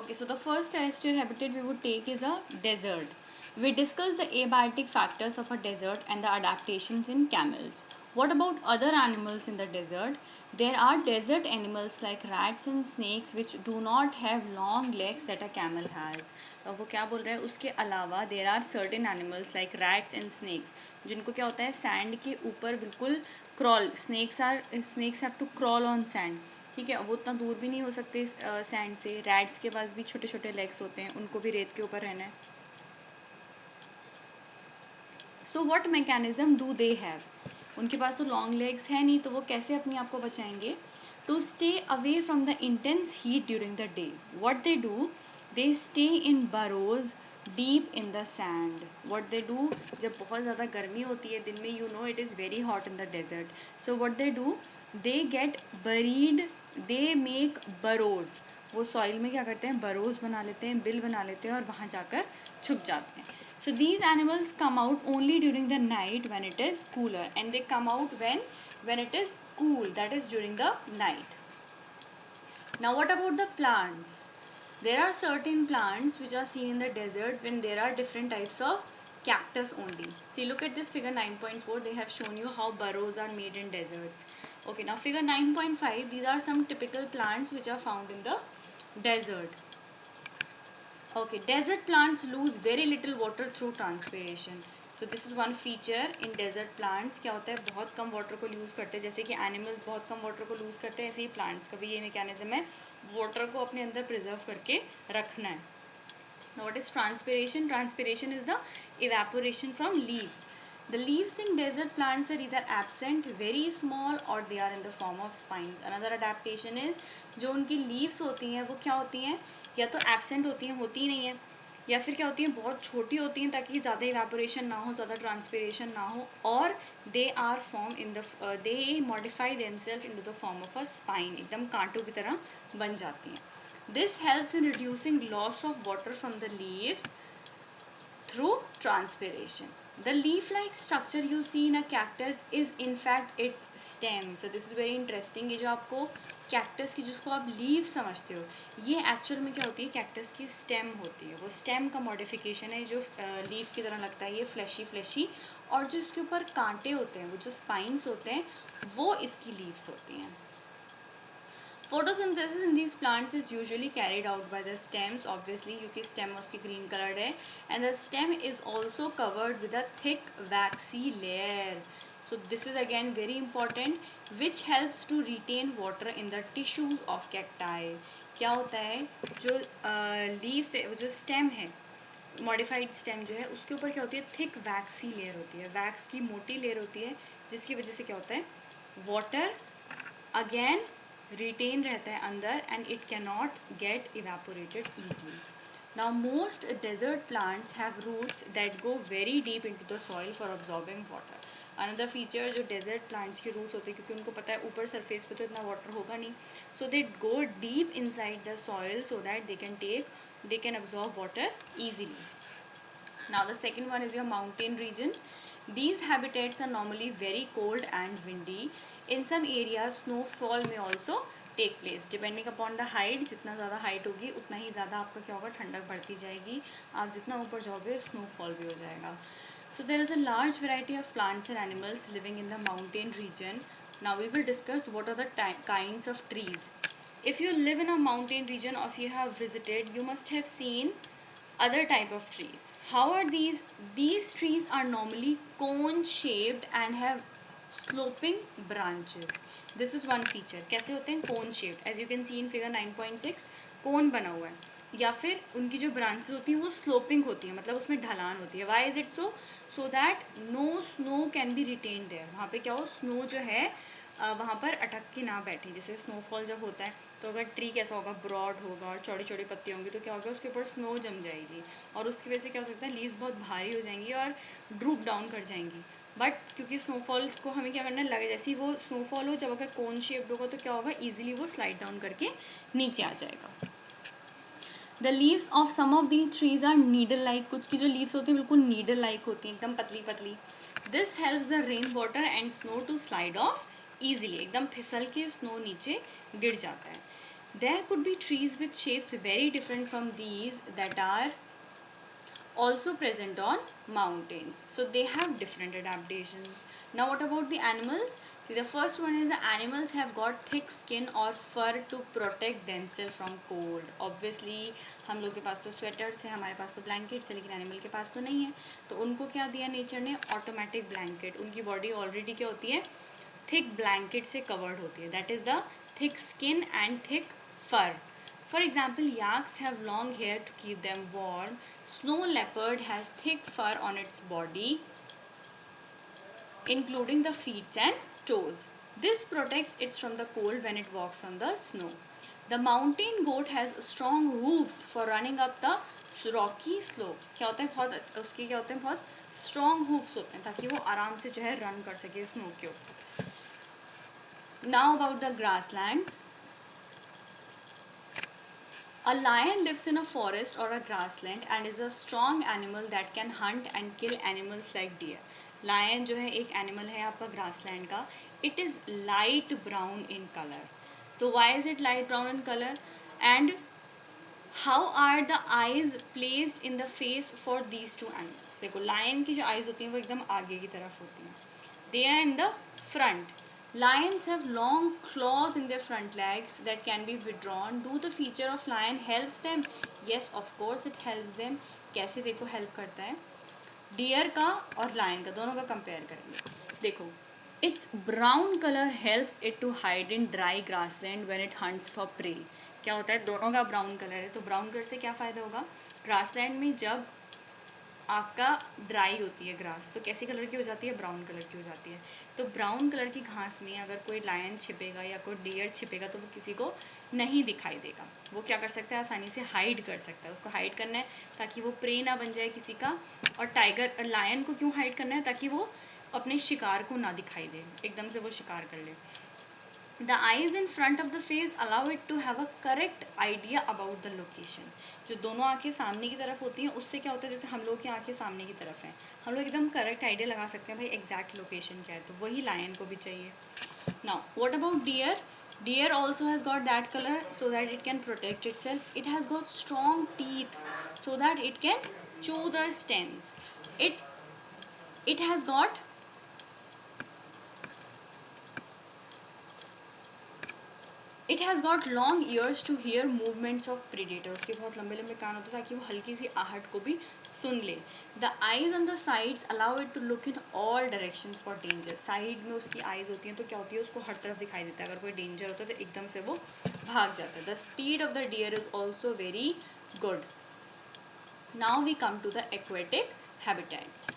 Okay, so the first terrestrial habitat we would take is a desert. We discussed the abiotic factors of a desert and the adaptations in camels. What about other animals in the desert? There are desert animals like rats and snakes which do not have long legs that a camel has. वो क्या बोल रहा है उसके अलावा there are certain animals like rats and snakes जिनको क्या होता है sand के ऊपर बिल्कुल crawl. Snakes have to crawl on sand. ठीक है, वो उतना दूर भी नहीं हो सकते सैंड से. रैट्स के पास भी छोटे छोटे लेग्स होते हैं, उनको भी रेत के ऊपर रहना है. So what mechanism do they have? उनके पास तो लॉन्ग लेग्स है नहीं, तो वो कैसे अपने आप को बचाएंगे? To stay away from the intense heat during the day, what they do, they stay in burrows deep in the sand. What they do, जब बहुत ज़्यादा गर्मी होती है दिन में, you know it is very hot in the desert, so what they do, they get buried, they make burrows. वो soil में क्या करते हैं, बरोज बना लेते हैं, बिल बना लेते हैं और वहाँ जाकर छुप जाते हैं. So these animals come out only during the night when it is cooler, and they come out when it is cool, that is during the night. Now what about the plants? There are certain plants which are seen in the desert when there are different types of cactus only. See, look at this figure 9.4. They have shown you how burrows are made in deserts. Okay, now figure 9.5. These are some typical plants which are found in the desert. Okay, desert plants lose very little water through transpiration. So this is one feature in desert plants. क्या होता है, बहुत कम water को loose करते हैं. जैसे कि animals बहुत कम वाटर को लूज़ करते हैं, ऐसे ही प्लांट्स का भी ये मैकेनिज्म है, वाटर को अपने अंदर प्रिजर्व करके रखना है. Now what is transpiration? Transpiration is the evaporation from leaves. The leaves in desert plants are either absent, very small, or they are in the form of spines. Another adaptation is जो उनकी leaves होती हैं वो क्या होती हैं, या तो एबसेंट होती हैं, होती ही नहीं है, या फिर क्या होती हैं, बहुत छोटी होती हैं ताकि ज़्यादा इवेपोरेशन ना हो, ज़्यादा ट्रांसपिरेशन ना हो, और they are form in the, they modify themselves into the form of a spine, एकदम कांटों की तरह बन जाती हैं. This helps in reducing loss of water from the leaves through transpiration. The leaf-like structure you see in a cactus is in fact its stem. So this is very interesting. ये जो आपको cactus की, जिसको आप leaf समझते हो, ये actual में क्या होती है, cactus की stem होती है. वो stem का modification है जो leaf की तरह लगता है, ये fleshy, और जो इसके ऊपर कांटे होते हैं, वो जो spines होते हैं, वो इसकी leaves होती हैं. Photosynthesis in these plants is usually carried out by the stems, obviously क्योंकि stem उसकी green colored है, and the stem is also covered with a thick waxy layer. So this is again very important, which helps to retain water in the tissues of cacti. क्या होता है, जो leaves है, वो जो stem है, modified stem जो है, उसके ऊपर क्या होती है, thick waxy layer होती है, wax की मोटी layer होती है, जिसकी वजह से क्या होता है, water again retain रहता है अंदर, and it cannot get evaporated easily. Now most desert plants have roots that go very deep into the soil for absorbing water. Another feature जो desert plants के roots होते हैं, क्योंकि उनको पता है ऊपर surface पे तो इतना water होगा नहीं, so they go deep inside the soil so that they can absorb water easily. Now the second one is your mountain region. These habitats are normally very cold and windy. In some areas snowfall may also take place. Depending upon the height, जितना ज़्यादा height होगी उतना ही ज़्यादा आपका क्या होगा, ठंडक बढ़ती जाएगी. आप जितना ऊपर जाओगे snowfall भी हो जाएगा. So there is a large variety of plants and animals living in the mountain region. Now we will discuss what are the kinds of trees. If you live in a mountain region or if you have visited, you must have seen other type of trees. How are these? These trees are normally cone shaped and have sloping branches. This is one feature. कैसे होते हैं, cone shaped. As you can see in figure 9.6, cone बना हुआ है, या फिर उनकी जो branches होती हैं वो sloping होती हैं, मतलब उसमें ढलान होती है. Why is it so? So that no snow can be retained there. वहाँ पे क्या हो, snow जो है वहाँ पर अटक के ना बैठे. जैसे स्नोफॉल जब होता है तो अगर ट्री कैसा होगा, ब्रॉड होगा और छोटी छोटी पत्तियाँ होंगी, तो क्या होगा, उसके ऊपर स्नो जम जाएगी और उसकी वजह से क्या हो सकता है, लीव्स बहुत भारी हो जाएंगी और ड्रूप डाउन कर जाएंगी. बट क्योंकि स्नोफॉल को हमें क्या करना लगे, जैसे ही वो स्नोफॉल हो, जब अगर कोन शेप्ड होगा तो क्या होगा, ईजिली वो स्लाइड डाउन करके नीचे आ जाएगा. The leaves of some of the trees are needle like. कुछ की जो लीव्स होती हैं बिल्कुल नीडल लाइक होती हैं, एकदम पतली पतली. This helps the rain water and snow to slide off easily. एकदम फिसल के स्नो नीचे गिर जाता है. There could be trees with shapes very different from these that are also present on mountains. So they have different adaptations. Now what about the animals? See, the first one is the animals have got thick skin or fur to protect themselves from cold. Obviously हम लोग के पास तो sweaters है, हमारे पास तो blankets है, लेकिन animal के पास तो नहीं है. तो उनको क्या दिया नेचर ने? Automatic blanket. उनकी बॉडी ऑलरेडी क्या होती है? थिक ब्लैंकेट से कवर्ड होती है. That is the thick skin and thick fur. For example, yaks have long hair to keep them warm. Snow leopard has thick fur on its body, including the feet and toes. This protects it from the cold when it walks on the snow. The mountain goat has strong hooves for running up the rocky slopes. क्या होता है? बहुत उसके क्या होते हैं? बहुत strong hooves होते हैं ताकि वो आराम से जो है run कर सके snow के ऊपर. Now about the grasslands. A lion lives in a forest or a grassland and is a strong animal that can hunt and kill animals like deer. Lion जो है एक animal है आपका grassland का. It is light brown in color. So why is it light brown in color? And how are the eyes placed in the face for these two animals? देखो lion की जो eyes होती हैं वो एकदम आगे की तरफ होती हैं. They are in the front. Lions have long claws in their front legs that can be withdrawn. Do the feature of lion helps them? Yes, of course it helps them. कैसे देखो help करता है? Deer का और lion का दोनों का compare करेंगे. देखो, its brown color helps it to hide in dry grassland when it hunts for prey. क्या होता है? दोनों का brown color है, तो brown color से क्या फ़ायदा होगा? Grassland में जब आपका ड्राई होती है ग्रास तो कैसी कलर की हो जाती है? ब्राउन कलर की हो जाती है. तो ब्राउन कलर की घास में अगर कोई लायन छिपेगा या कोई डियर छिपेगा तो वो किसी को नहीं दिखाई देगा. वो क्या कर सकता है? आसानी से हाइड कर सकता है. उसको हाइड करना है ताकि वो प्रे ना बन जाए किसी का. और टाइगर लायन को क्यों हाइड करना है? ताकि वो अपने शिकार को ना दिखाई दे, एकदम से वो शिकार कर ले. The eyes in front of the face allow it to have a correct idea about the location. जो दोनों आंखें सामने की तरफ होती हैं उससे क्या होता है? जैसे हम लोग की आंखें सामने की तरफ हैं, हम लोग एकदम करेक्ट आइडिया लगा सकते हैं भाई एग्जैक्ट लोकेशन क्या है. तो वही लायन को भी चाहिए. Now what about deer? Deer also has got that color so that it can protect itself. It has got strong teeth so that it can chew the stems. It has got It has got long ears to hear movements of predators. के बहुत लंबे लंबे कान होते हैं ताकि वो हल्की सी आहट को भी सुन ले. The eyes on the sides allow it to look in all directions for danger. Side में उसकी eyes होती हैं तो क्या होती है? उसको हर तरफ दिखाई देता है. अगर कोई danger होता है तो एकदम से वो भाग जाता है. The speed of the deer is also very good. Now we come to the aquatic habitats.